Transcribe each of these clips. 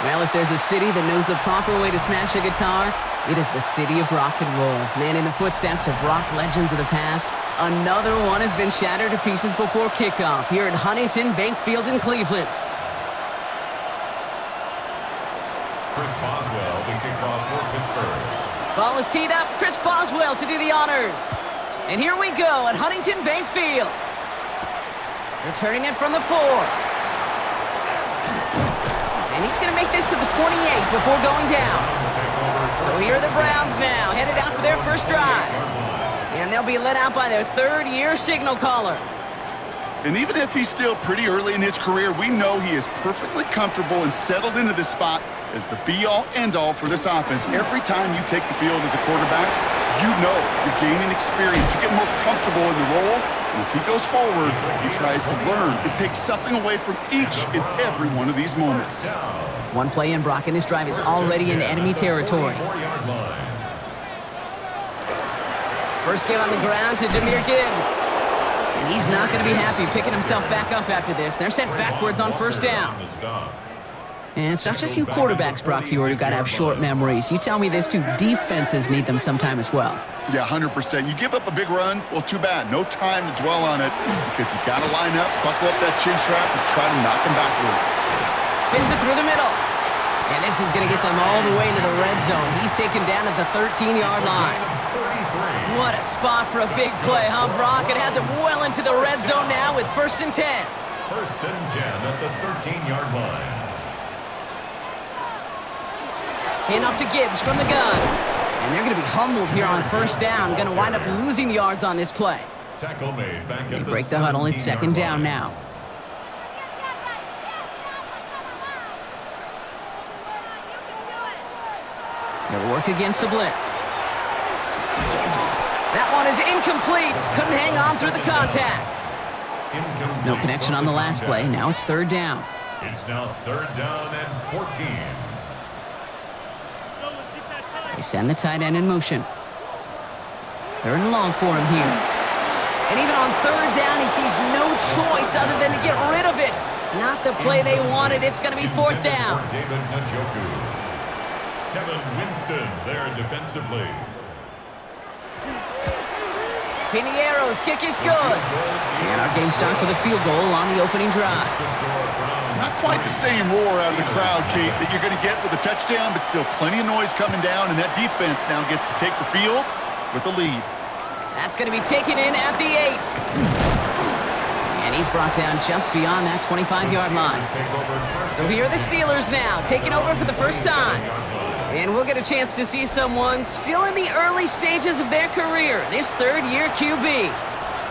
Well, if there's a city that knows the proper way to smash a guitar, it is the city of rock and roll. Man, in the footsteps of rock legends of the past, another one has been shattered to pieces before kickoff here at Huntington Bank Field in Cleveland. Chris Boswell to kick off for Pittsburgh. Ball is teed up. Chris Boswell to do the honors. And here we go at Huntington Bank Field. Returning it from the 4. And he's going to make this to the 28 before going down. So here are the Browns now, headed out for their first drive. And they'll be let out by their third-year signal caller. And even if he's still pretty early in his career, we know he is perfectly comfortable and settled into this spot as the be-all, end-all for this offense. Every time you take the field as a quarterback, you know you're gaining experience. You get more comfortable in the role. And as he goes forward, he tries to learn and take something away from each and every one of these moments. One play in, Brock, and this drive is already in enemy territory. First give on the ground to Jahmyr Gibbs. And he's not going to be happy picking himself back up after this. They're sent backwards on first down. And it's not just you quarterbacks, Brock, who got to have short memories. You tell me this too, defenses need them sometime as well. Yeah, 100%. You give up a big run, well, too bad. No time to dwell on it because you got to line up, buckle up that chin strap, and try to knock them backwards. Fins it through the middle. And this is going to get them all the way into the red zone. He's taken down at the 13-yard line. What a spot for a big play, huh, Brock? It has him well into the red zone now with 1st and 10. 1st and 10 at the 13-yard line. Handoff to Gibbs from the gun. And they're going to be humbled here on first down. Going to wind up losing yards on this play. Tackle made back They at break the huddle. It's 2nd down now. They'll work against the blitz. That one is incomplete. Couldn't hang on through the contact. No connection on the last play. Now it's 3rd down. It's now 3rd down and 14. They send the tight end in motion. 3rd and long for him here. And even on 3rd down, he sees no choice other than to get rid of it. Not the play they wanted. It's going to be 4th down. David Njoku. Kevin Winston there defensively. Piniero's kick is good. And our game starts with a field goal on the opening drive. Not quite the same roar out of the crowd, Kate, that you're going to get with a touchdown, but still plenty of noise coming down, and that defense now gets to take the field with the lead. That's going to be taken in at the 8. And he's brought down just beyond that 25-yard line. So here are the Steelers now, taking over for the first time. And we'll get a chance to see someone still in the early stages of their career, this 3rd-year QB.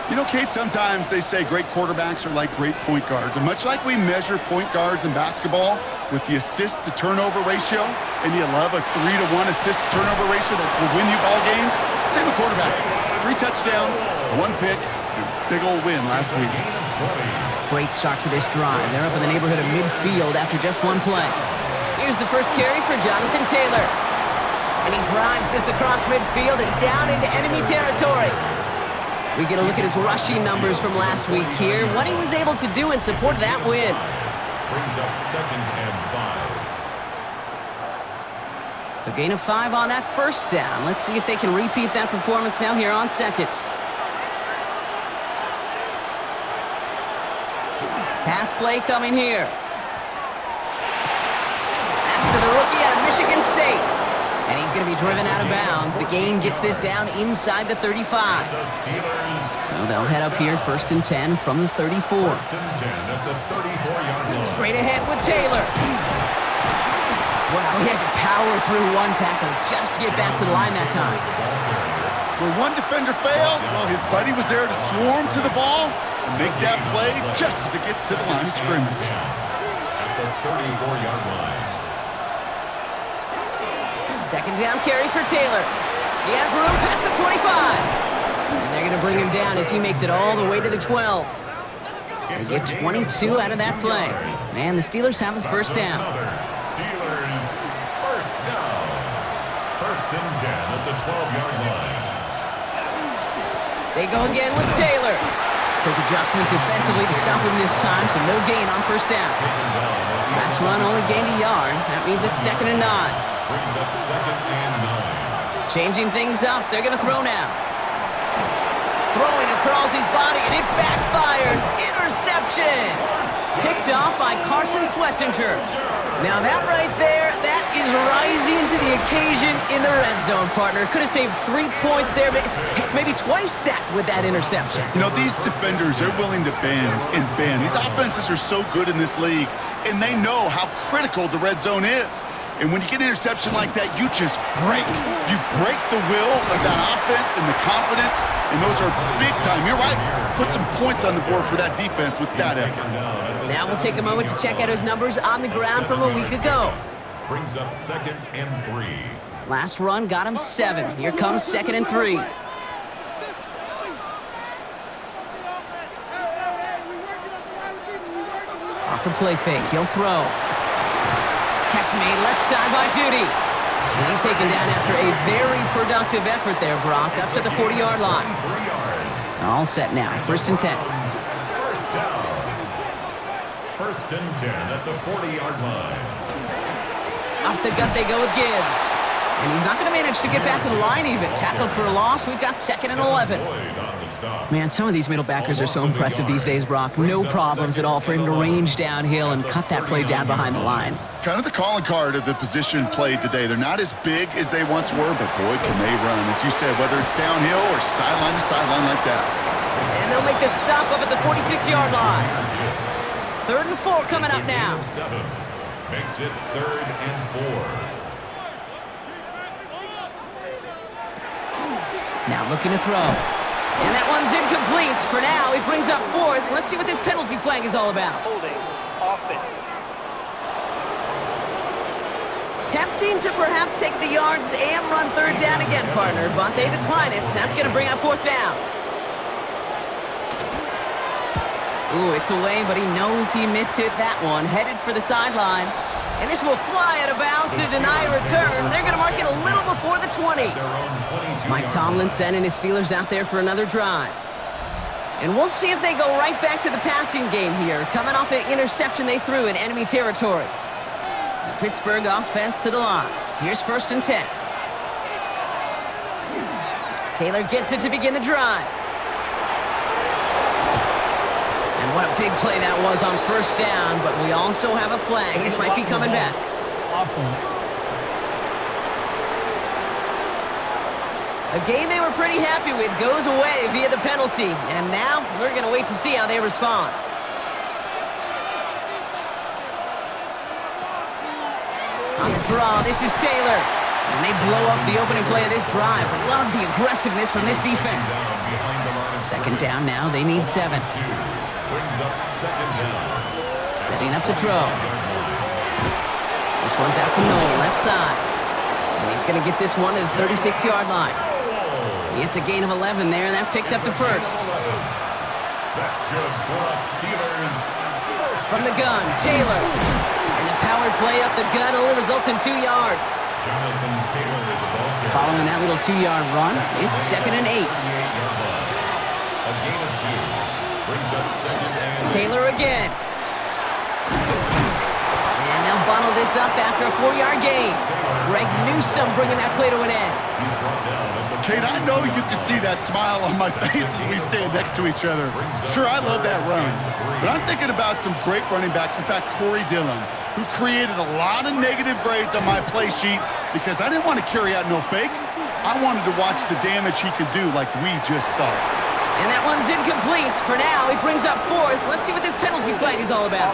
You know, Kate, sometimes they say great quarterbacks are like great point guards. And much like we measure point guards in basketball with the assist-to-turnover ratio, and you love a 3-to-1 assist-to-turnover ratio that will win you ball games, same with quarterback. 3 touchdowns, 1 pick, big old win last week. Great start to this drive. They're up in the neighborhood of midfield after just 1 play. Here's the first carry for Jonathan Taylor. And he drives this across midfield and down into enemy territory. We get a look at his rushing numbers from last week here. What he was able to do in support of that win. Brings up 2nd and 5. So gain of 5 on that first down. Let's see if they can repeat that performance now here on 2nd. Pass play coming here. That's to the rookie out of Michigan State. And he's going to be driven out of bounds. The gain gets this down inside the 35. So they'll head up here 1st and 10 from the 34. 1st and 10 at the 34-yard line. Straight ahead with Taylor. Wow, he had to power through 1 tackle just to get back to the line that time. Where one defender failed, well, his buddy was there to swarm to the ball and make that play just as it gets to the line of scrimmage. At the 34-yard line. Second down carry for Taylor. He has room past the 25. And they're going to bring him down as he makes it all the way to the 12. They get 22 out of that play. Man, the Steelers have a first down. Steelers first down. First and 10 at the 12-yard line. They go again with Taylor. Quick adjustment defensively to stop him this time, so no gain on first down. Last run only gained a yard. That means it's second and 9. Brings up second and 9. Changing things up. They're going to throw now. Throwing across his body, and it backfires. Interception! Picked off by Carson Schlesinger. Now that right there, that is rising to the occasion in the red zone, partner. Could have saved 3 points there, maybe twice that with that interception. You know, these defenders, they're willing to bend and bend. These offenses are so good in this league, and they know how critical the red zone is. And when you get an interception like that, you just break. You break the will of that offense and the confidence, and those are big time. You're right. Put some points on the board for that defense with that effort. Now we'll take a moment to check out his numbers on the ground from a week ago. Brings up second and 3. Last run got him 7. Here comes second and 3. Off the play fake, he'll throw. Catch made left side by Judy. And he's taken down after a very productive effort there, Brock, up to the 40-yard line. 3 yards. All set now, first and 10. First down. First and 10 at the 40-yard line. Off the gut they go with Gibbs. And he's not going to manage to get back to the line even. Tackled for a loss. We've got second and 11. Man, some of these middle backers are so impressive these days, Brock. No problems at all for him to range downhill and cut that play down behind the line. Kind of the calling card of the position played today. They're not as big as they once were, but boy, can they run. As you said, whether it's downhill or sideline to sideline like that. And they'll make the stop up at the 46-yard line. Third and 4 coming up now. Makes it third and 4. Now looking to throw. And that one's incomplete. For now, it brings up 4th. Let's see what this penalty flag is all about. Holding. Offense. Tempting to perhaps take the yards and run third down again, partner, but they decline it. That's going to bring up 4th down. Ooh, it's away, but he knows he mishit that one. Headed for the sideline. And this will fly out of bounds to deny a return. They're going to mark it a little before the 20. Mike Tomlin sending his Steelers out there for another drive. And we'll see if they go right back to the passing game here, coming off an interception they threw in enemy territory. The Pittsburgh offense to the line. Here's first and 10. Taylor gets it to begin the drive. And what a big play that was on first down, but we also have a flag. This might be coming back. Offense. A game they were pretty happy with goes away via the penalty. And now we're going to wait to see how they respond. On the draw, this is Taylor. And they blow up the opening play of this drive. Love the aggressiveness from this defense. Second down now, they need 7. Brings up second down. Setting up to throw. This one's out to Noel, left side. And he's going to get this one to the 36-yard line. He gets a gain of 11 there, and that picks up the first. That's good for us Steelers. From the gun, Taylor. And the power play up the gut only results in 2 yards. Jonathan Taylor with the ball carrier. Following that little 2-yard run, it's second and 8. A gain of 2. Brings up second and 8. Taylor again. And they'll bundle this up after a 4-yard gain. Greg Newsome bringing that play to an end. He's brought down at the Kate, I know you can see that smile on my face as we stand next to each other. Sure, I love that run. But I'm thinking about some great running backs. In fact, Corey Dillon, who created a lot of negative grades on my play sheet because I didn't want to carry out no fake. I wanted to watch the damage he could do like we just saw. And that one's incomplete. For now, it brings up 4th. Let's see what this penalty flag is all about.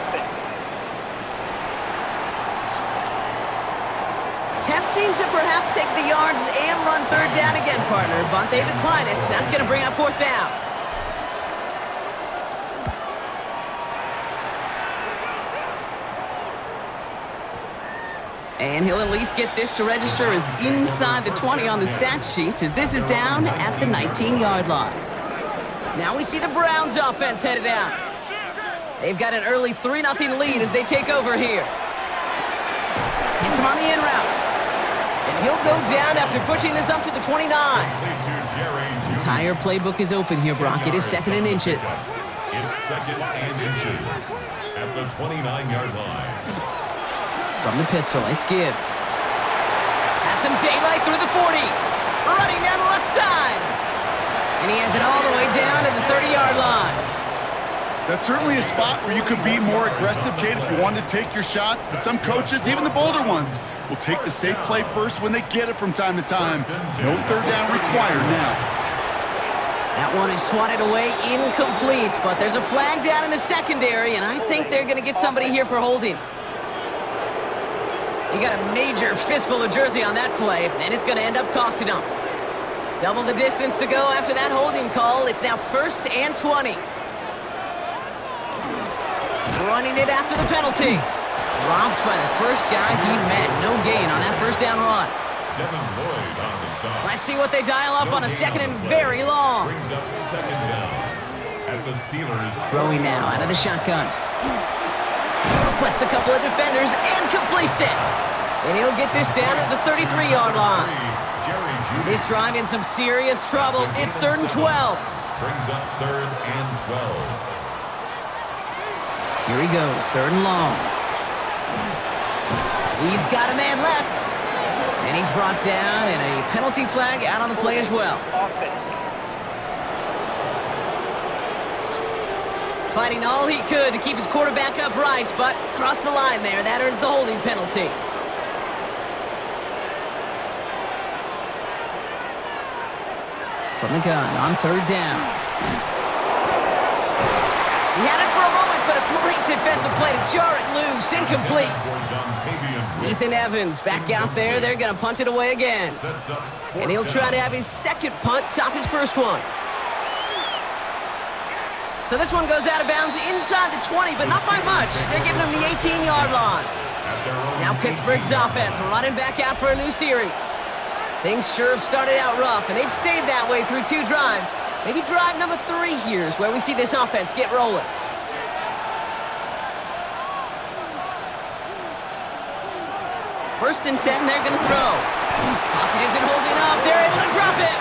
Tempting to perhaps take the yards and run third down again, partner, but they decline it. That's going to bring up fourth down. And he'll at least get this to register as inside the 20 on the stat sheet, as this is down at the 19-yard line. Now we see the Browns offense headed out. They've got an early 3-0 lead as they take over here. Hits him on the in route. And he'll go down after pushing this up to the 29. The entire playbook is open here, Brock. It is second and inches. It's second and inches at the 29-yard line. From the pistol, it's Gibbs. Has some daylight through the 40. Running down the left side. And he has it all the way down to the 30-yard line. That's certainly a spot where you could be more aggressive, Kate, if you wanted to take your shots. But some coaches, even the bolder ones, will take the safe play first when they get it from time to time. No third down required now. That one is swatted away, incomplete. But there's a flag down in the secondary, and I think they're going to get somebody here for holding. You got a major fistful of jersey on that play, and it's going to end up costing them. Double the distance to go after that holding call. It's now 1st and 20. Running it after the penalty. Dropped by the first guy he met. No gain on that first down run. Devin Lloyd on the stop. Let's see what they dial up on a second and very long. Brings up second down at the Steelers. Throwing now out of the shotgun. Splits a couple of defenders and completes it. And he'll get this down at the 33-yard line. This drive in some serious trouble. It's 3rd and 12. Brings up 3rd and 12. Here he goes, 3rd and long. He's got a man left. And he's brought down, and a penalty flag out on the play as well. Fighting all he could to keep his quarterback upright, but crossed the line there. That earns the holding penalty. From the gun on 3rd down. He had it for a moment, but a great defensive play to jar it loose. Incomplete. Ethan Evans back out there. They're going to punt it away again. And he'll try to have his second punt top his first one. So this one goes out of bounds inside the 20, but not by much. They're giving him the 18-yard line. Now Pittsburgh's offense running back out for a new series. Things sure have started out rough, and they've stayed that way through 2 drives. Maybe drive number 3 here is where we see this offense get rolling. First and 10, they're going to throw. Pocket isn't holding up. They're able to drop it.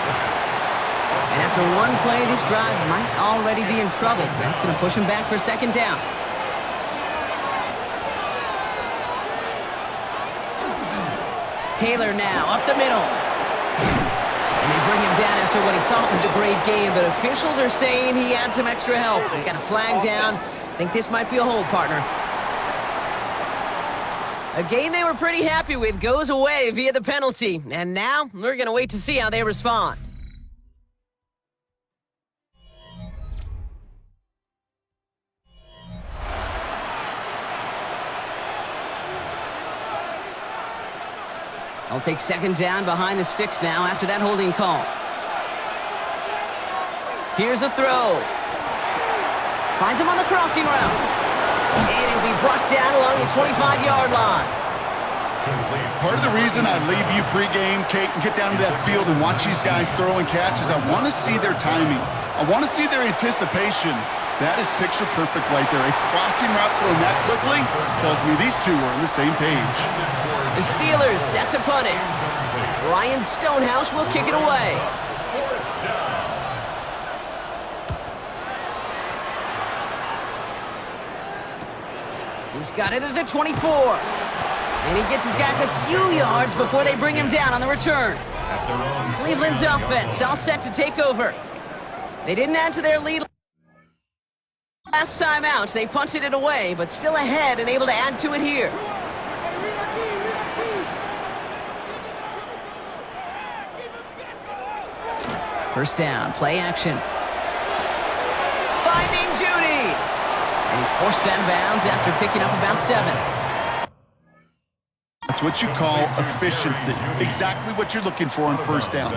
And after one play, this drive might already be in trouble. That's going to push him back for 2nd down. Taylor now up the middle. And they bring him down after what he thought was a great game, but officials are saying he had some extra help. They got a flag down. I think this might be a hold, partner. A game they were pretty happy with goes away via the penalty. And now we're going to wait to see how they respond. They'll take 2nd down behind the sticks now after that holding call. Here's a throw. Finds him on the crossing route. And he'll be brought down along the 25-yard line. Part of the reason I leave you pregame, Kate, and get down to that field and watch these guys throw and catch is I want to see their timing. I want to see their anticipation. That is picture perfect right there. A crossing route thrown that quickly tells me these two are on the same page. The Steelers set to punt it. Ryan Stonehouse will kick it away. He's got it at the 24. And he gets his guys a few yards before they bring him down on the return. Cleveland's offense all set to take over. They didn't add to their lead last time out. They punted it away, but still ahead and able to add to it here. First down, play action. Finding Judy. And he's forced out of bounds after picking up about 7. That's It's what you call efficiency. Exactly what you're looking for on first down.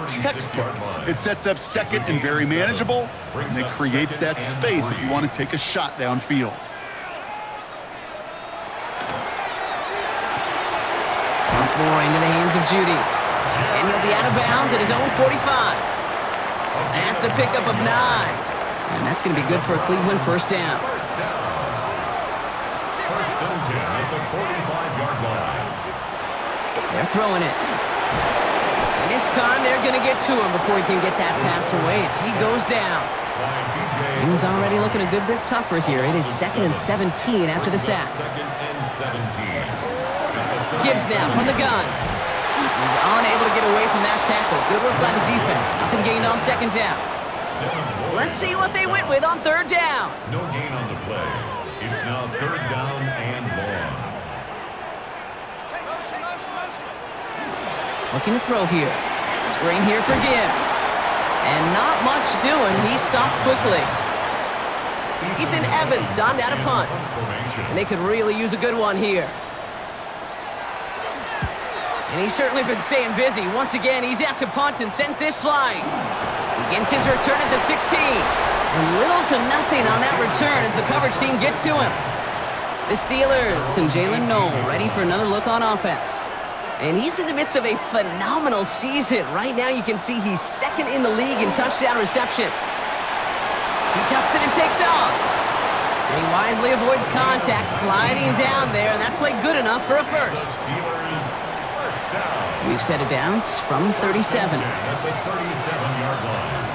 Textbook. It sets up second and very manageable, and it creates that space if you want to take a shot downfield. Once more into the hands of Judy. And he'll be out of bounds at his own 45. That's a pickup of 9. And that's going to be good for a Cleveland first down. First and 10 at the 45-yard line. They're throwing it. And this time they're going to get to him before he can get that pass away as he goes down. Things already looking a good bit tougher here. It is 2nd and 17 after the sack. 2nd and 17. Gibbs now from the gun. He's unable to get away from that tackle. Good work by the defense. Nothing gained on 2nd down. Let's see what they went with on 3rd down. No gain on the play. It's now 3rd down and long. Looking to throw here. Screen here for Gibbs. And not much doing. He stopped quickly. Ethan Evans on out of punt. And they could really use a good one here. And he's certainly been staying busy. Once again, he's out to punt and sends this flying. Begins his return at the 16. And little to nothing on that return as the coverage team gets to him. The Steelers and Jalen Noel ready for another look on offense. And he's in the midst of a phenomenal season. Right now you can see he's 2nd in the league in touchdown receptions. He tucks it and takes off. And he wisely avoids contact, sliding down there, and that played good enough for a first. We've set it down from 37. At the 37-yard line.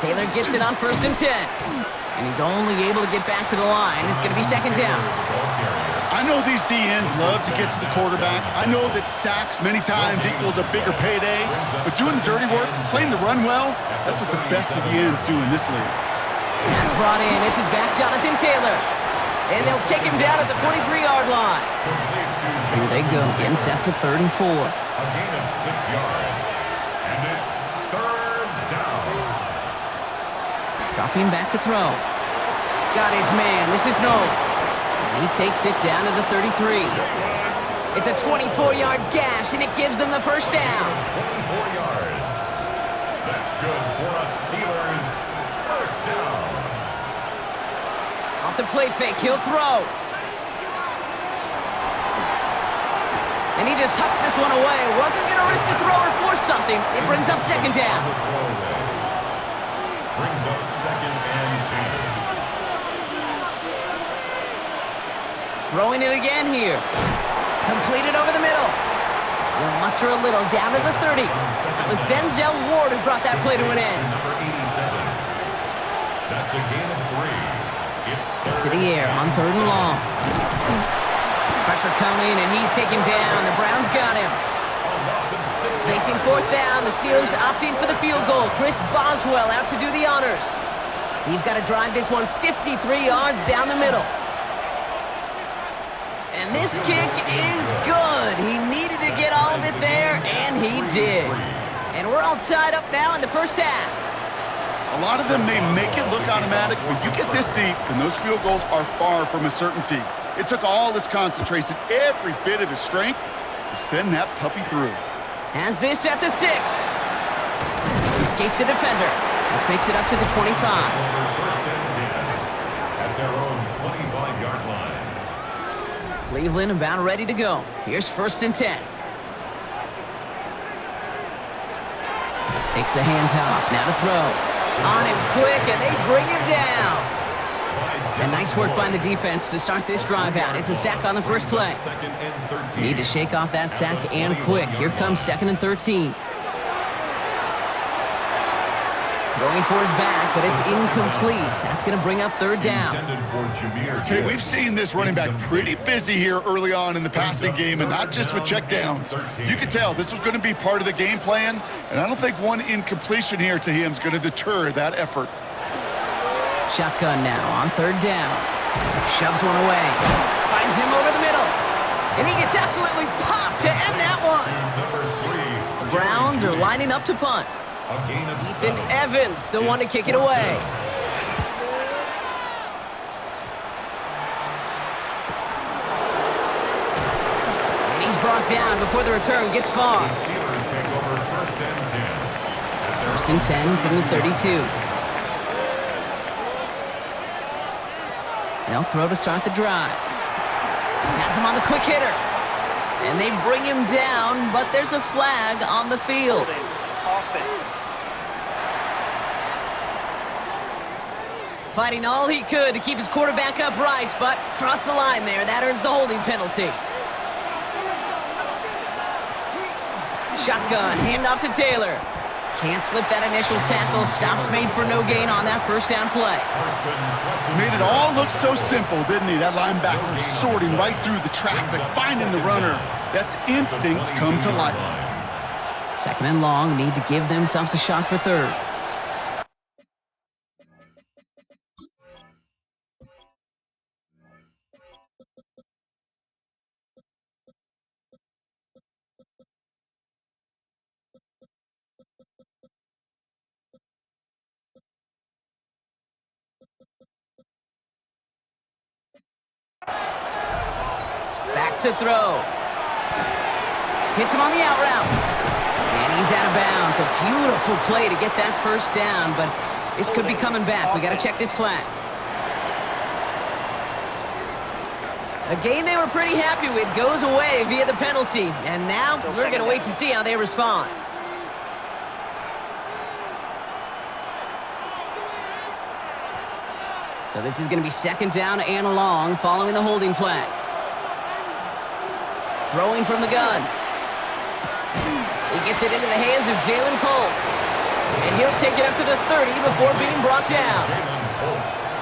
Taylor gets it on 1st and 10. And he's only able to get back to the line. It's going to be 2nd down. I know these DNs love to get to the quarterback. I know that sacks many times equals a bigger payday. But doing the dirty work, playing to run well, that's what the best of the ends do in this league. That's brought in. It's his back, Jonathan Taylor. And they'll take him down at the 43-yard line. Here they go, getting set for 3rd and 4. A gain of 6 yards. And it's 3rd down. Dropping back to throw. Got his man. This is Noel. And he takes it down to the 33. It's a 24-yard gash, and it gives them the first down. 24 yards. That's good for a Steelers first down. Off the play fake, he'll throw. And he just hucks this one away. Wasn't going to risk a throw or force something. It brings up 2nd down. Brings up 2nd and 10. Throwing it again here. Completed over the middle. We'll muster a little down to the 30. That was Denzel Ward who brought that play to an end. Number 87. That's a gain of 3. To the air on 3rd and long. Pressure coming, and he's taken down. The Browns got him. Facing 4th down, the Steelers opting for the field goal. Chris Boswell out to do the honors. He's got to drive this one 53 yards down the middle. And this kick is good. He needed to get all of it there, and he did. And we're all tied up now in the first half. A lot of them may make it look automatic, but you get this deep, and those field goals are far from a certainty. It took all his concentration, every bit of his strength, to send that puppy through. Has this at the 6. Escapes a defender. This makes it up to the 25. First and 10 at their own 25-yard line. Cleveland about ready to go. Here's 1st and 10. Takes the handoff. Now to throw. On him quick, and they bring him down. And nice work by the defense to start this drive out. It's a sack on the first play. Need to shake off that sack and quick. Here comes 2nd and 13. Going for his back, but it's incomplete. That's going to bring up 3rd down. Okay, we've seen this running back pretty busy here early on in the passing game, and not just with checkdowns. You could tell this was going to be part of the game plan, and I don't think one incompletion here to him is going to deter that effort. Shotgun now on 3rd down. Shoves one away. Finds him over the middle. And he gets absolutely popped to end that one. The Browns are lining up to punt. Ethan Evans, the one to kick it away. brought down before the return gets far. The Steelers take over 1st and 10. First and 10 from the 32. They'll throw to start the drive. Has him on the quick hitter. And they bring him down, but there's a flag on the field. Offense. Fighting all he could to keep his quarterback upright, but crossed the line there. That earns the holding penalty. Shotgun, handoff to Taylor. Can't slip that initial tackle. Stops made for no gain on that first down play. Made it all look so simple, didn't he? That linebacker sorting right through the traffic, finding the runner. That's instincts come to life. Second and long, need to give themselves a shot for third. Back to throw. Hits him on the out route. And he's out of bounds. A beautiful play to get that first down, but this could be coming back. We got to check this flag. A game they were pretty happy with goes away via the penalty. And now we're going to wait to see how they respond. So this is going to be second down and long following the holding flag. Throwing from the gun. He gets it into the hands of Jalen Cole. And he'll take it up to the 30 before being brought down.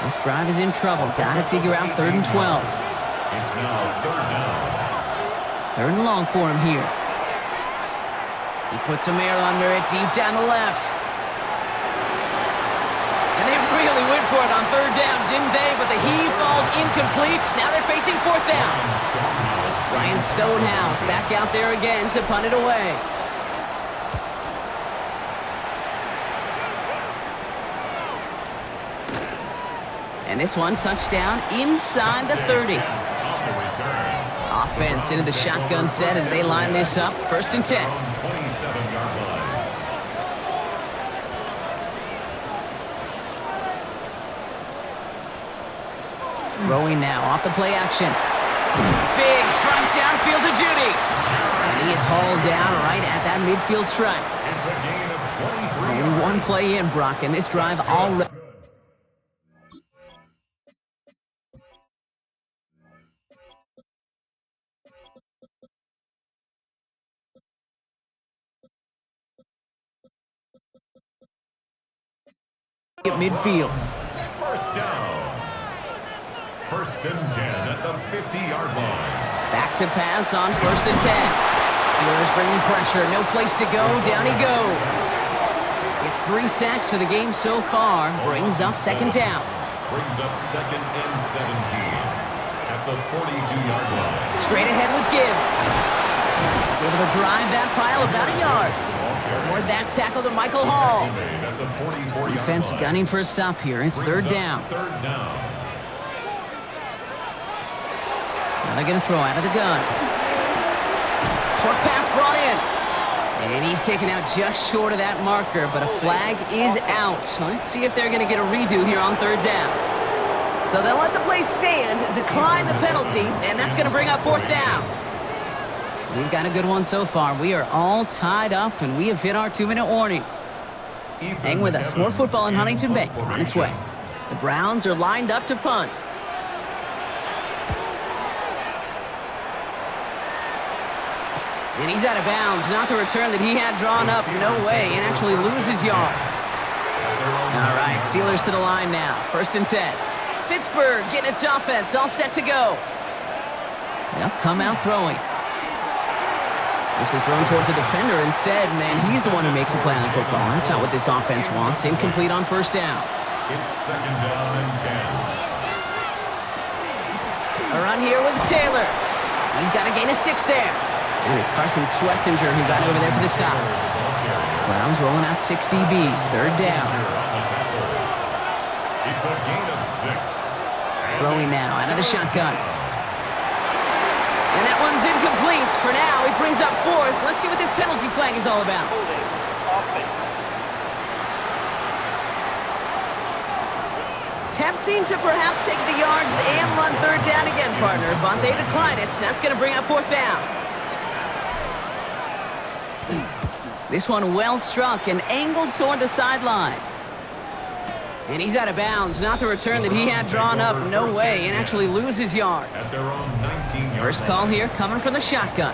This drive is in trouble. Got to figure out 3rd and 12. It's now 3rd down. 3rd and long for him here. He puts some air under it deep down the left. And they really went for it on 3rd down, didn't they? But the heave falls incomplete. Now they're facing 4th down. Ryan Stonehouse back out there again to punt it away. And this one touchdown inside the 30. Offense into the shotgun set as they line this up. 1st and 10. 27-yard line. Throwing now off the play action. Big strike downfield to Judy. And he is hauled down right at that midfield stripe. It's a gain of 23 Only yards. one play in, Brock, and this drive already. At midfield. 1st down. 1st and 10 at the 50-yard line. Back to pass on 1st and 10. Steelers bringing pressure. No place to go. Down he goes. It's 3 sacks for the game so far. Brings up 2nd down. Brings up 2nd and 17 at the 42-yard line. Straight ahead with Gibbs. He's able to drive that pile about a yard. Toward that tackle to Michael Hall. At the 44-yard Defense line. gunning for a stop here. It's 3rd down. 3rd down. Now they're going to throw out of the gun. Short pass brought in. And he's taken out just short of that marker, but a flag is out. So let's see if they're going to get a redo here on 3rd down. So they'll let the play stand, decline the penalty, and that's going to bring up 4th down. We've got a good one so far. We are all tied up, and we have hit our 2-minute warning. Hang with us. More football in Huntington Bank on its way. The Browns are lined up to punt. And he's out of bounds. Not the return that he had drawn up. No way. And actually loses yards. All right, Steelers to the line now. 1st and 10. Pittsburgh getting its offense all set to go. They'll come out throwing. This is thrown towards a defender instead, and he's the one who makes a play on football. That's not what this offense wants. Incomplete on 1st down. It's 2nd down and 10. A run here with Taylor. He's got a gain of 6 there. And it's Carson Swessinger who got over there for the stop. Browns rolling out 6 DBs. 3rd down. It's a gain of 6. Throwing now out of the shotgun. And that one's incomplete. For now, it brings up fourth. Let's see what this penalty flag is all about. Holding. Offense. Tempting to perhaps take the yards and run third down again, partner. But they decline it. That's going to bring up fourth down. This one well struck and angled toward the sideline. And he's out of bounds. Not the return that he had drawn up. No way. And actually loses yards. At their own 19-yard First call here coming from the shotgun.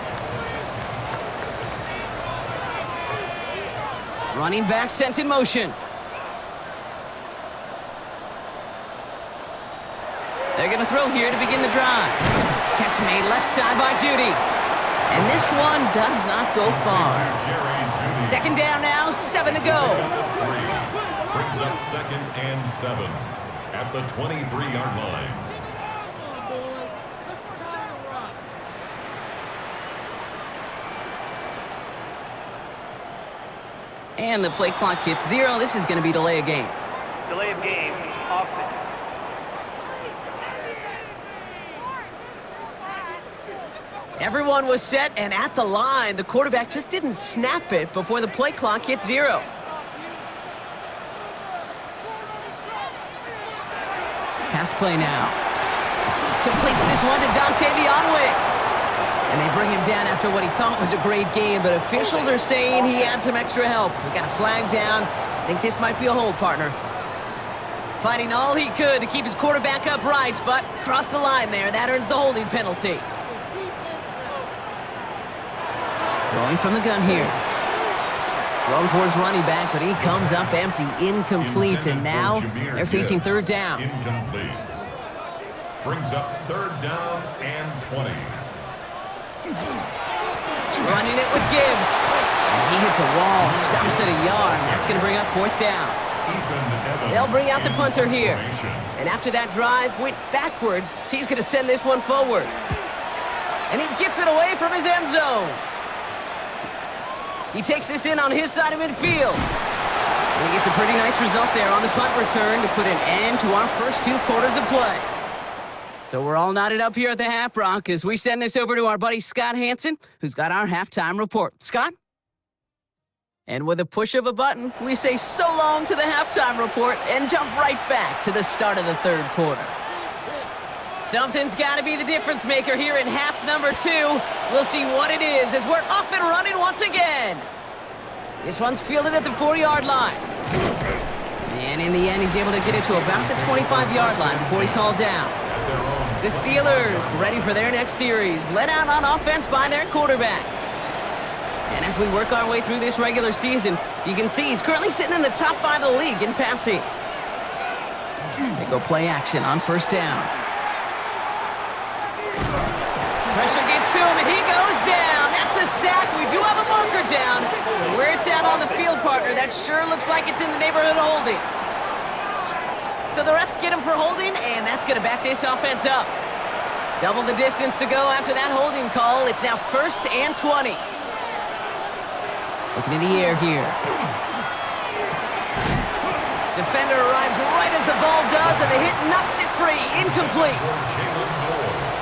Running back sent in motion. They're going to throw here to begin the drive. Catch made left side by Judy. And this one does not go far. Second down now, 7 to go. Brings up 2nd and 7 at the 23-yard line. And the play clock hits 0. This is going to be delay of game. Delay of game. Offense. Everyone was set and at the line. The quarterback just didn't snap it before the play clock hit 0. Pass play now. Completes this one to Dontavion. And they bring him down after what he thought was a great game, but officials are saying he had some extra help. We got a flag down. I think this might be a hold, partner. Fighting all he could to keep his quarterback upright, but crossed the line there. That earns the holding penalty. Throwing from the gun here. Thrown for his running back, but he comes up empty, incomplete, and now they're facing third down. Incomplete. Brings up 3rd down and 20. Running it with Gibbs. And he hits a wall, stops at a yard. That's going to bring up 4th down. They'll bring out the punter here. And after that drive went backwards, he's going to send this one forward. And he gets it away from his end zone. He takes this in on his side of midfield. And he gets a pretty nice result there on the punt return to put an end to our first 2 quarters of play. So we're all knotted up here at the half, Brock, as we send this over to our buddy Scott Hansen, who's got our halftime report. Scott? And with a push of a button, we say so long to the halftime report and jump right back to the start of the 3rd quarter. Something's got to be the difference maker here in half number 2. We'll see what it is as we're off and running once again. This one's fielded at the 4-yard line. And in the end, he's able to get it to about the 25-yard line before he's hauled down. The Steelers ready for their next series, led out on offense by their quarterback. And as we work our way through this regular season, you can see he's currently sitting in the top 5 of the league in passing. They go play action on 1st down. Pressure gets to him, and he goes down. That's a sack. We do have a marker down. Where it's at on the field, partner, that sure looks like it's in the neighborhood of holding. So the refs get him for holding, and that's going to back this offense up. Double the distance to go after that holding call. It's now 1st and 20. Looking in the air here. Defender arrives right as the ball does, and the hit knocks it free. Incomplete.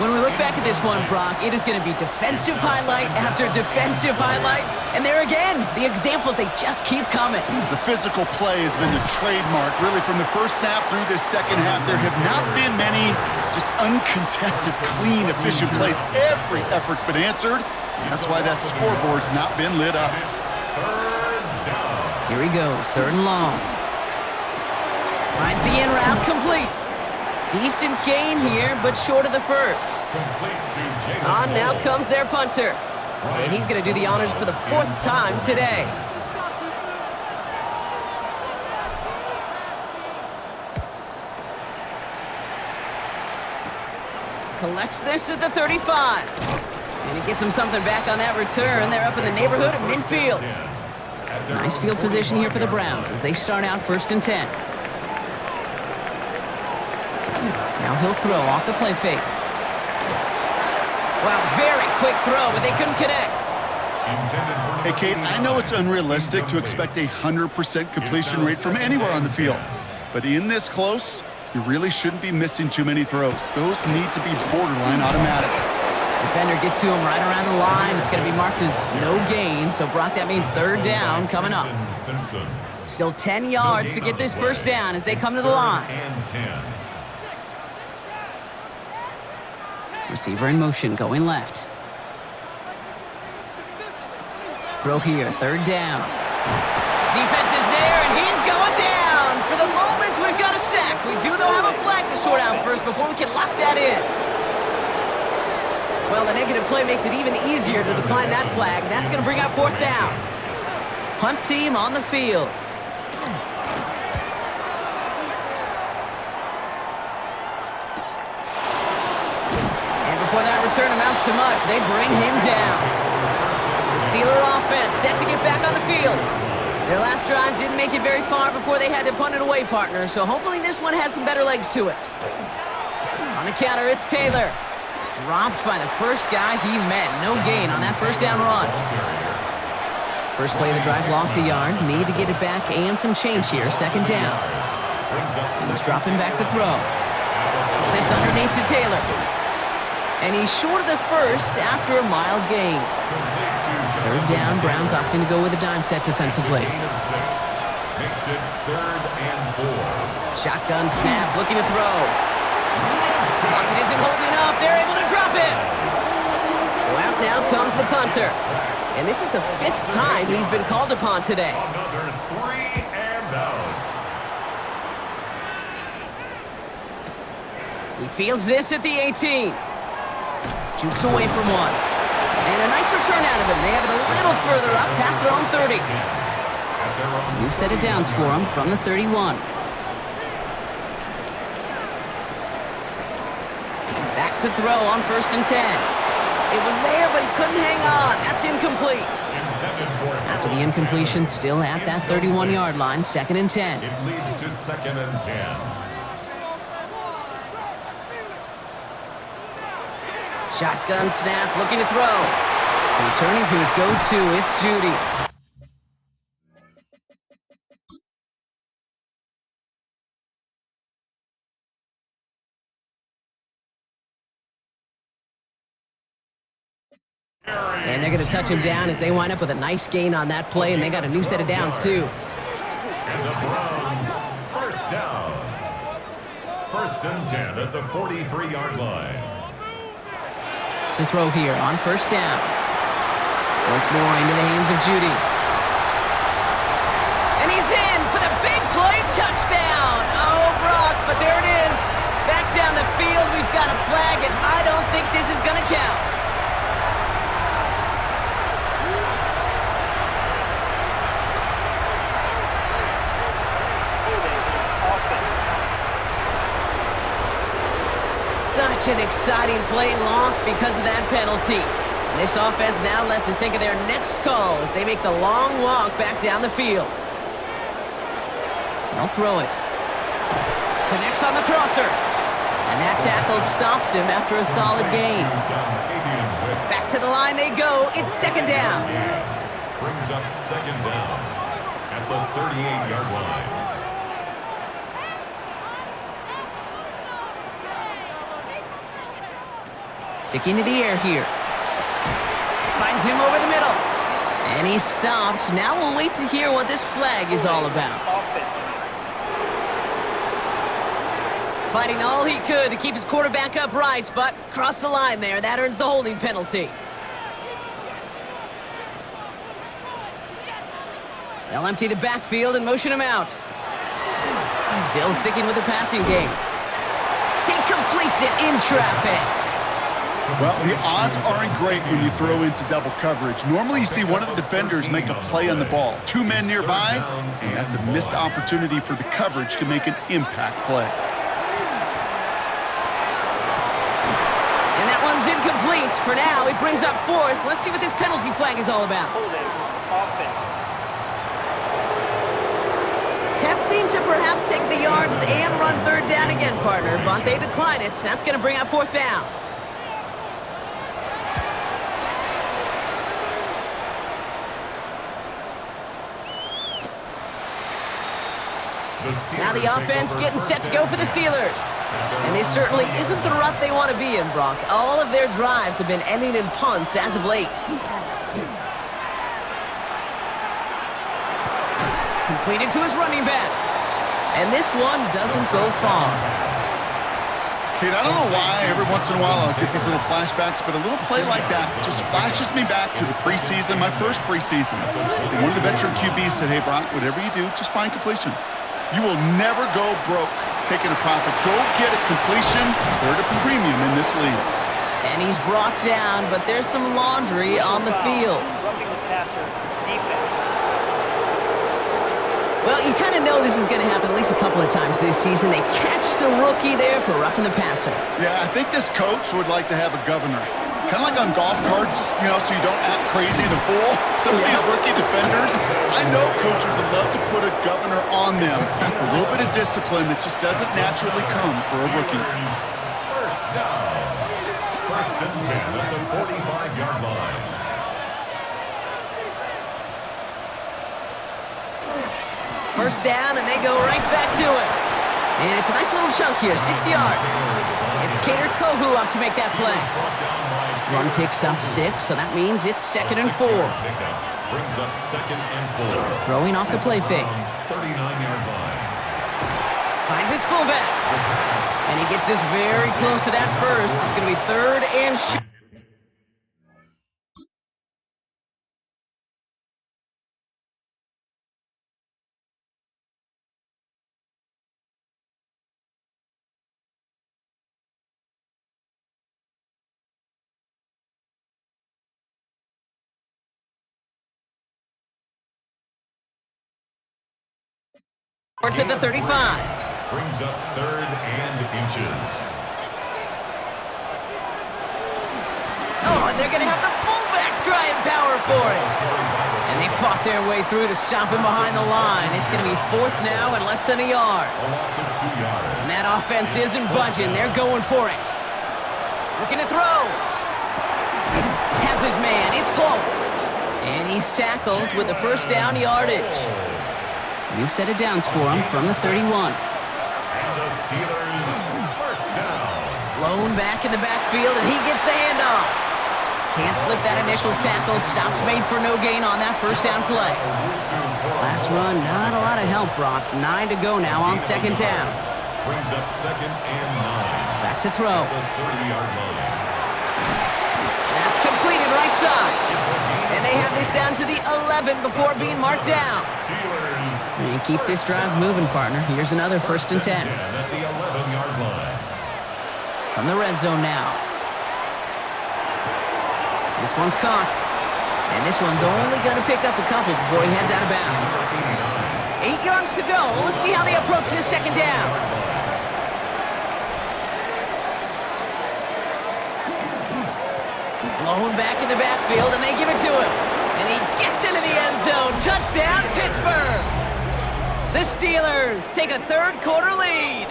When we look back at this one, Brock, it is going to be defensive highlight after defensive highlight. And there again, the examples, they just keep coming. The physical play has been the trademark, really, from the first snap through this second half. There have not been many just uncontested, clean, efficient plays. Every effort's been answered. That's why that scoreboard's not been lit up. Here he goes, 3rd and long. Finds the in route, complete. Decent gain here, but short of the first. On now comes their punter. And he's going to do the honors for the 4th time today. Collects this at the 35. And he gets him something back on that return. They're up in the neighborhood of midfield. Nice field position here for the Browns as they start out 1st and 10. Now he'll throw off the play fake. Wow, very quick throw, but they couldn't connect. Hey, Kate, I know it's unrealistic to expect a 100% completion rate from anywhere on the field. But in this close, you really shouldn't be missing too many throws. Those need to be borderline automatic. Defender gets to him right around the line. It's going to be marked as no gain. So, Brock, that means third down coming up. Simpson. Still 10 yards to get this first down as they come to the line. And 10. Receiver in motion, going left. Throw here, third down. Defense is there, and he's going down. For the moment, we've got a sack. We do, though, have a flag to sort out first before we can lock that in. Well, the negative play makes it even easier to decline that flag. That's going to bring up fourth down. Punt team on the field. And before that return amounts to much, they bring him down. Steeler offense set to get back on the field. Their last drive didn't make it very far before they had to punt it away, partner, so hopefully this one has some better legs to it. On the counter, it's Taylor. Dropped by the first guy he met. No gain on that first down run. First play of the drive, lost a yard. Need to get it back and some change here. Second down. He's dropping back to throw. This underneath to Taylor. And he's short of the first after a mild gain. Third down, Browns opting to go with a dime set defensively. Makes it 3rd and 4. Shotgun snap, looking to throw. Pocket isn't holding up. They're able to drop it. So out now comes the punter. And this is the 5th time he's been called upon today. Another 3 and out. He fields this at the 18. Jukes away from one. And a nice return out of him. They have it a little further up past their own 30. New set of downs for him from the 31. Back to throw on 1st and 10. It was there, but he couldn't hang on. That's incomplete. After the incompletion, still at that 31-yard line, 2nd and 10. It leads to 2nd and 10. Shotgun snap, looking to throw. Returning to his go-to, it's Judy. And they're going to touch him down as they wind up with a nice gain on that play, and they got a new set of downs, too. And the Browns, first down. 1st and 10 at the 43-yard line. To throw here on 1st down. Once more into the hands of Judy. And he's in for the big play touchdown. Oh, Brock, but there it is. Back down the field, we've got a flag, and I don't think this is going to count. Such an exciting play lost because of that penalty. And this offense now left to think of their next call as they make the long walk back down the field. They'll throw it. Connects on the crosser. And that tackle stops him after a solid gain. Back to the line they go. It's 2nd down. Brings up 2nd down at the 38-yard line. Sticking to the air here. Finds him over the middle. And he's stopped. Now we'll wait to hear what this flag is all about. Fighting all he could to keep his quarterback upright, but crossed the line there. That earns the holding penalty. They'll empty the backfield and motion him out. Still sticking with the passing game. He completes it in traffic. Well, the odds aren't great when you throw into double coverage. Normally you see one of the defenders make a play on the ball. 2 men nearby, and that's a missed opportunity for the coverage to make an impact play. And that one's incomplete. For now, it brings up 4th. Let's see what this penalty flag is all about. Tempting to perhaps take the yards and run 3rd down again, partner, but they decline it. That's going to bring up 4th down. The Now the offense getting set to go for the Steelers. And this certainly isn't the rut they want to be in, Brock. All of their drives have been ending in punts as of late. Completed to his running back. And this one doesn't go far. Kate, I don't know why every once in a while I'll get these little flashbacks, but a little play like that just flashes me back to the preseason, my first preseason. And one of the veteran QBs said, hey, Brock, whatever you do, just find completions. You will never go broke taking a profit. Go get a completion. They're at a premium in this league. And he's brought down, but there's some laundry on the field. Roughing the passer, defense. Well, you kind of know this is going to happen at least a couple of times this season. They catch the rookie there for roughing the passer. Yeah, I think this coach would like to have a governor. Kind of like on golf carts, you know, so you don't act crazy to fool some of these rookie defenders. I know coaches would love to put a governor on them. A little bit of discipline that just doesn't naturally come for a rookie. First down. First and 10 at the 45-yard line. First down, and they go right back to it. And it's a nice little chunk here, 6 yards. It's Cater Kohu up to make that play. Run picks up 6, so that means it's 2nd and 4. Brings up 2nd and 4. Throwing off the play fake. 39-yard line. Finds his fullback. And he gets this very close to that first. It's going to be 3rd and short. It's at the 35. Brings up 3rd and inches. Oh, and they're going to have the fullback trying power for it. And they fought their way through to stop him behind the line. It's going to be 4th now and less than a yard. A loss of 2 yards. And that offense isn't budging. They're going for it. Looking to throw. Has his man. It's Polk. And he's tackled with the first down yardage. You've set it downs for him from the 31. And the Steelers first down. Blown back in the backfield, and he gets the handoff. Can't slip that initial tackle. Stops made for no gain on that first down play. Last run, not a lot of help, Brock. 9 to go now on 2nd down. Brings up 2nd and 9. Back to throw. The 30-yard line. That's completed right side. It's a gain. And they have this down to the 11 before being marked down. Steelers. And keep this drive moving, partner. Here's another 1st and 10. At the 11-yard line. From the red zone now. This one's caught. And this one's only going to pick up a couple before he heads out of bounds. 8 yards to go. Let's see how they approach this 2nd down. Blown back in the backfield, and they give it to him. And he gets into the end zone. Touchdown, Pittsburgh! The Steelers take a 3rd quarter lead.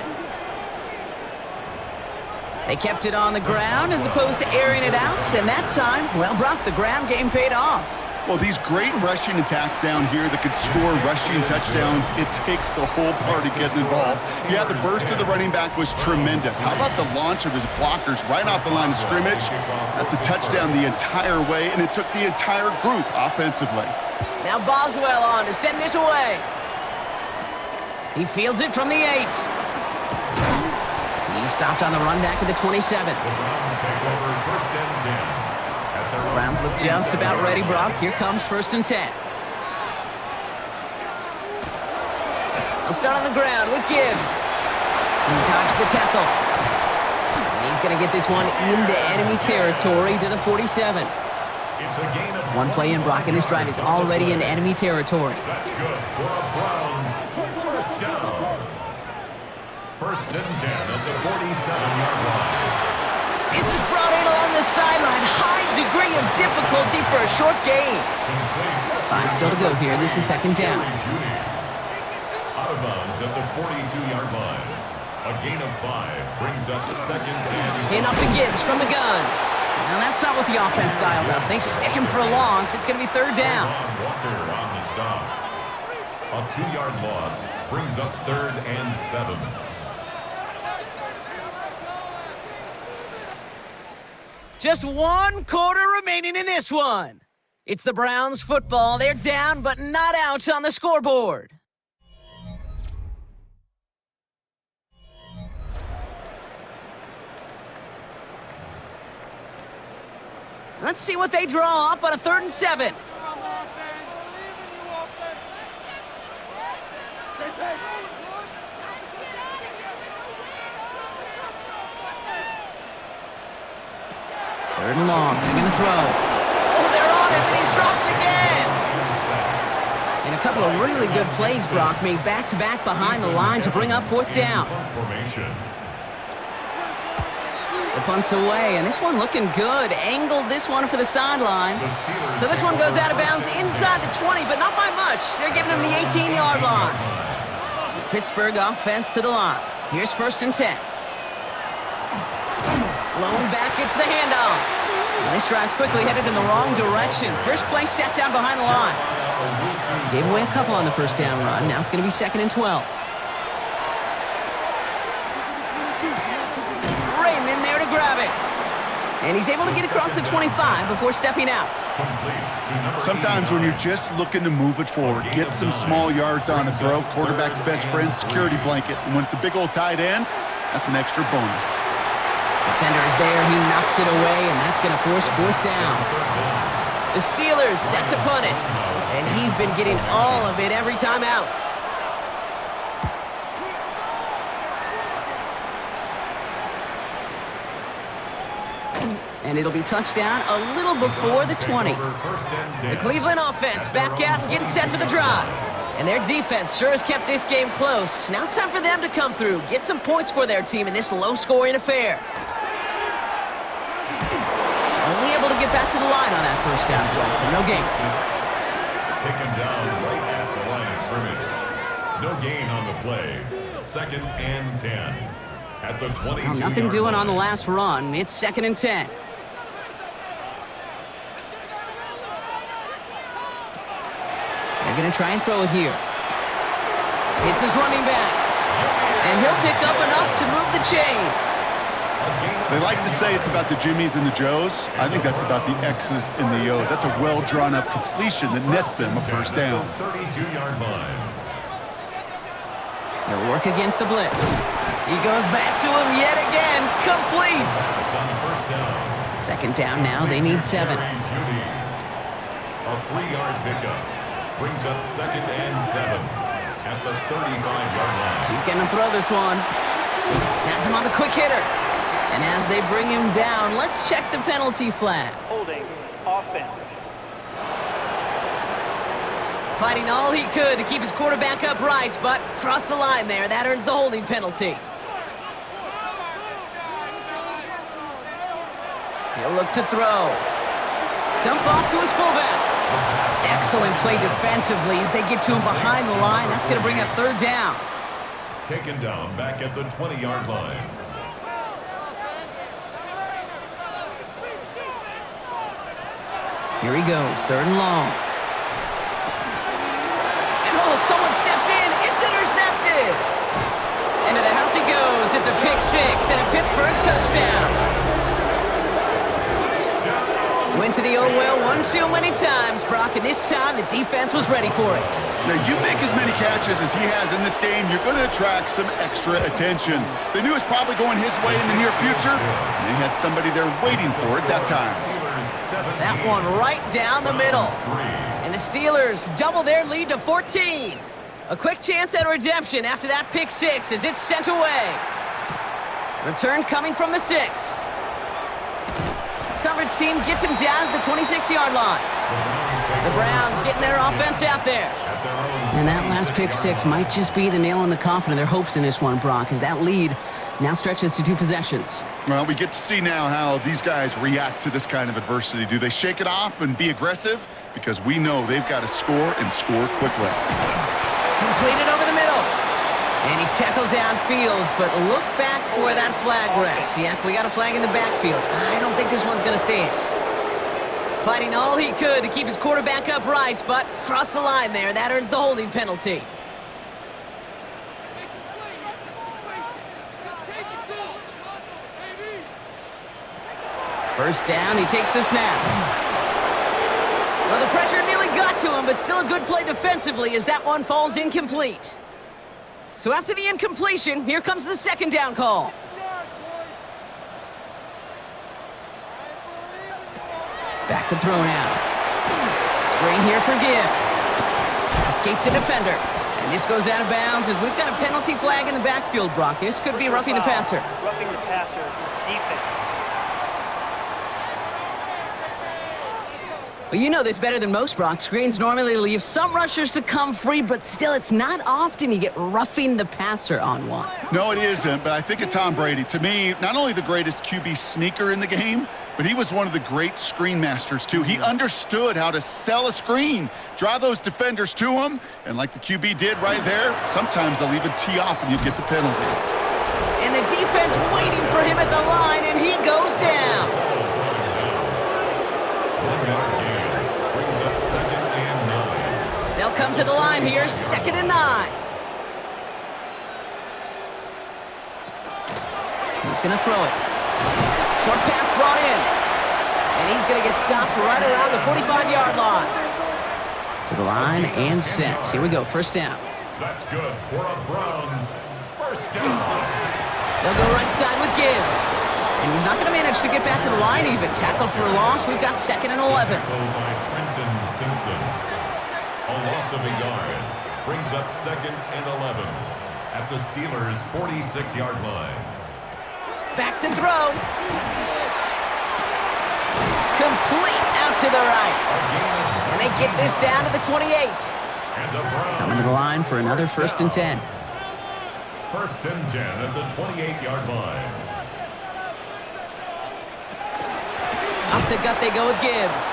They kept it on the ground as opposed to airing it out, and that time, well, Brock, the ground game paid off. Well, these great rushing attacks down here that could score rushing touchdowns, it takes the whole party getting involved. Yeah, the burst of the running back was tremendous. How about the launch of his blockers right off the line of scrimmage? That's a touchdown the entire way, and it took the entire group offensively. Now Boswell on to send this away. He fields it from the 8. He stopped on the run back at the 27. The Browns take over 1st and 10. Browns look just about ready, Brock. Here comes 1st and 10. They'll start on the ground with Gibbs. He dodged the tackle. And he's going to get this one into enemy territory to the 47. It's a gain of One play in, Brock, and this drive is already in enemy territory. That's good for the Browns. First down. 1st and 10 at the 47-yard line. This is brought in along the sideline. High degree of difficulty for a short gain. 5 still to go here. This is 2nd down. Out of bounds at the 42-yard line. A gain of 5 brings up 2nd and... In up to Gibbs from the gun. Now that's not what the offense dialed up. They stick him for a loss. It's going to be 3rd down. Walker on the stop. A 2-yard loss brings up 3rd and 7. Just 1 quarter remaining in this one. It's the Browns football. They're down, but not out on the scoreboard. Let's see what they draw up on a 3rd and 7. Third and long. They're going to throw. Oh, they're on him, and he's dropped again. And a couple of really good plays, Brock, made back-to-back behind the line to bring up 4th down. The punt's away, and this one looking good. Angled this one for the sideline. So this one goes out of bounds inside the 20, but not by much. They're giving him the 18-yard line. The Pittsburgh offense to the line. Here's 1st and 10. Lone back gets the handoff. And this drive's quickly headed in the wrong direction. First play set down behind the line. Gave away a couple on the 1st down run. Now it's going to be 2nd and 12. Raymond there to grab it. And he's able to get across the 25 before stepping out. Sometimes when you're just looking to move it forward, get some small yards on a throw, quarterback's best friend, security blanket. And when it's a big old tight end, that's an extra bonus. Defender is there, he knocks it away, and that's going to force 4th down. The Steelers set to punt it, and he's been getting all of it every time out. And it'll be touchdown a little before the 20. The Cleveland offense back out and getting set for the drive. And their defense sure has kept this game close. Now it's time for them to come through, get some points for their team in this low-scoring affair. Only able to get back to the line on that 1st down play, so no gain. Taken down right at the line of scrimmage. No gain on the play. 2nd and 10. At the 22-yard line. Nothing doing on the last run. It's 2nd and 10. They're going to try and throw it here. It's his running back. And he'll pick up enough to move the chains. They like to say it's about the Jimmies and the Joes. I think that's about the X's and the O's. That's a well-drawn-up completion that nets them a 1st down. 32-yard line. He'll work against the blitz. He goes back to him yet again. Complete. 2nd down now. They need 7. A 3-yard pickup brings up 2nd and 7 at the 35-yard line. He's going to throw this one. Has him on the quick hitter. And as they bring him down, let's check the penalty flag. Holding offense. Fighting all he could to keep his quarterback upright, but crossed the line there. That earns the holding penalty. He'll look to throw. Dump off to his fullback. Excellent play defensively as they get to him behind the line. That's going to bring up 3rd down. Taken down back at the 20-yard line. Here he goes, 3rd and long. And oh, someone stepped in. It's intercepted. Into the house he goes. It's a pick 6 and a Pittsburgh touchdown. Went to the old well one too many times, Brock, and this time the defense was ready for it. Now, you make as many catches as he has in this game, you're going to attract some extra attention. They knew it was probably going his way in the near future, and they had somebody there waiting for it that time. That one right down the middle. And the Steelers double their lead to 14. A quick chance at redemption after that pick 6 as it's sent away. Return coming from the 6. Coverage team gets him down at the 26-yard line. The Browns getting their offense out there. And that last pick 6 might just be the nail in the coffin of their hopes in this one, Brock, as that lead now stretches to 2 possessions. Well, we get to see now how these guys react to this kind of adversity. Do they shake it off and be aggressive? Because we know they've got to score and score quickly. Completed over the middle. And he's tackled downfield, but look back where that flag rests. Yeah, we got a flag in the backfield. I don't think this one's going to stand. Fighting all he could to keep his quarterback upright, but crossed the line there. That earns the holding penalty. First down, he takes the snap. Well, the pressure nearly got to him, but still a good play defensively as that one falls incomplete. So after the incompletion, here comes the second down call. Back to throw now. Screen here for Gibbs. Escapes a defender. And this goes out of bounds as we've got a penalty flag in the backfield, Brock. This could be roughing the passer. Roughing the passer, defense. Well, you know this better than most, Brock. Screens normally leave some rushers to come free, but still, it's not often you get roughing the passer on one. No, it isn't, but I think of Tom Brady. To me, not only the greatest QB sneaker in the game, but he was one of the great screen masters, too. He understood how to sell a screen, draw those defenders to him, and like the QB did right there, sometimes they'll even tee off and you get the penalty. And the defense waiting for him at the line, and he goes down. Brings up 2nd and 9. They'll come to the line here, 2nd and 9. He's going to throw it. Short pass brought in. And he's going to get stopped right around the 45-yard line. To the line and set. Here we go, first down. That's good for a Browns first down. They'll go right side with Gibbs. And he's not going to manage to get back to the line even. Tackled for a loss. We've got 2nd and 11. Tackled by Trenton Simpson. A loss of a yard. Brings up 2nd and 11 at the Steelers' 46-yard line. Back to throw. Complete out to the right. And they get this down to the 28. Coming to the line for another 1st and 10. 1st and 10 at the 28-yard line. Up the gut they go with Gibbs.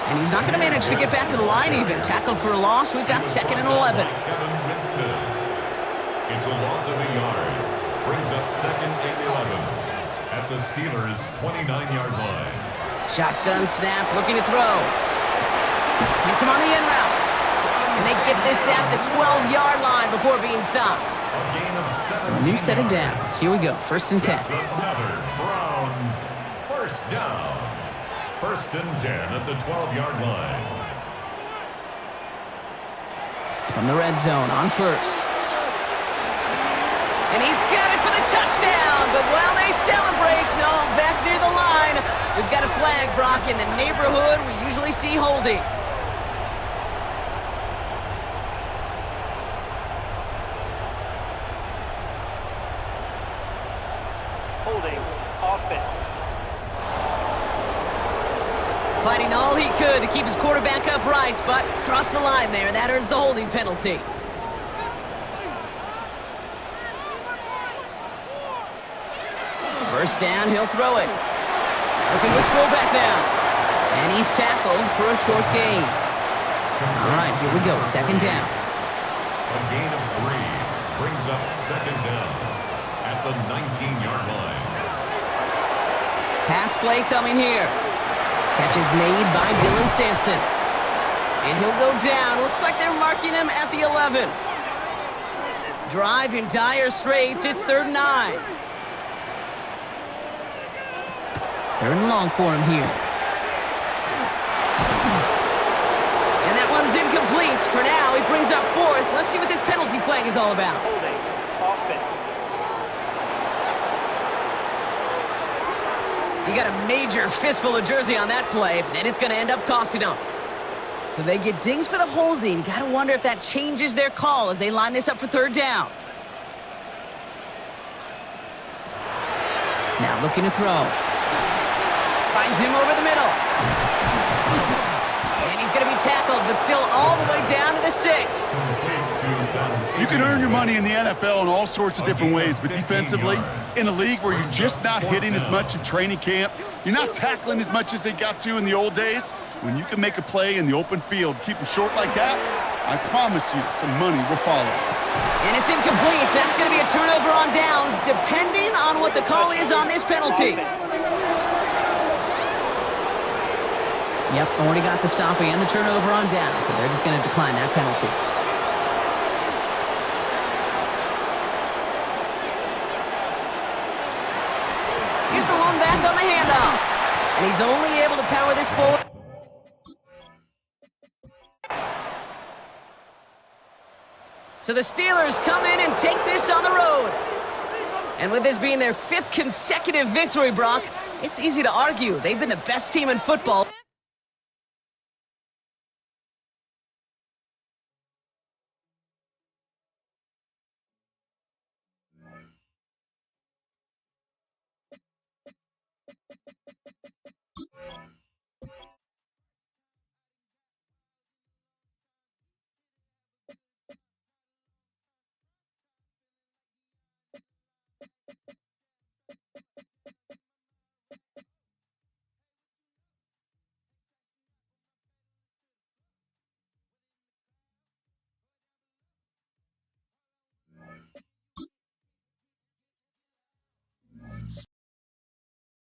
And he's not going to manage to get back to the line even. Tackled for a loss. We've got 2nd and 11. It's a loss of a yard. Brings up 2nd and 11 at the Steelers' 29-yard line. Shotgun snap, looking to throw. Hits him on the in route. And they get this down to the 12-yard line before being stopped. So a new set of downs. Here we go, 1st and 10. Another Browns first down. 1st and 10 at the 12-yard line. From the red zone on 1st. And he's got it for the touchdown. But while they celebrate, back near the line, we've got a flag, Brock, in the neighborhood we usually see holding. Holding, offense. Fighting all he could to keep his quarterback upright, but crossed the line there, and that earns the holding penalty. First down, he'll throw it. Looking to his fullback now. And he's tackled for a short gain. All right, here we go, 2nd down. A gain of 3 brings up 2nd down at the 19-yard line. Pass play coming here. Catch is made by Dylan Sampson. And he'll go down. Looks like they're marking him at the 11. Drive in dire straits. It's 3rd and 9. 3rd and long for him here. And that one's incomplete. For now, he brings up 4th. Let's see what this penalty flag is all about. Holding, offense. You got a major fistful of jersey on that play, and it's going to end up costing them. So they get dings for the holding. You got to wonder if that changes their call as they line this up for 3rd down. Now looking to throw. Finds him over the middle. And he's going to be tackled, but still all the way down to the 6. You can earn your money in the NFL in all sorts of different ways, but defensively, in a league where you're just not hitting as much in training camp, you're not tackling as much as they got to in the old days, when you can make a play in the open field, keep them short like that, I promise you some money will follow. And it's incomplete. That's going to be a turnover on downs, depending on what the call is on this penalty. Yep, already got the stop and the turnover on down, so they're just going to decline that penalty. Here's the lone back on the handoff. And he's only able to power this forward. So the Steelers come in and take this on the road. And with this being their 5th consecutive victory, Brock, it's easy to argue they've been the best team in football.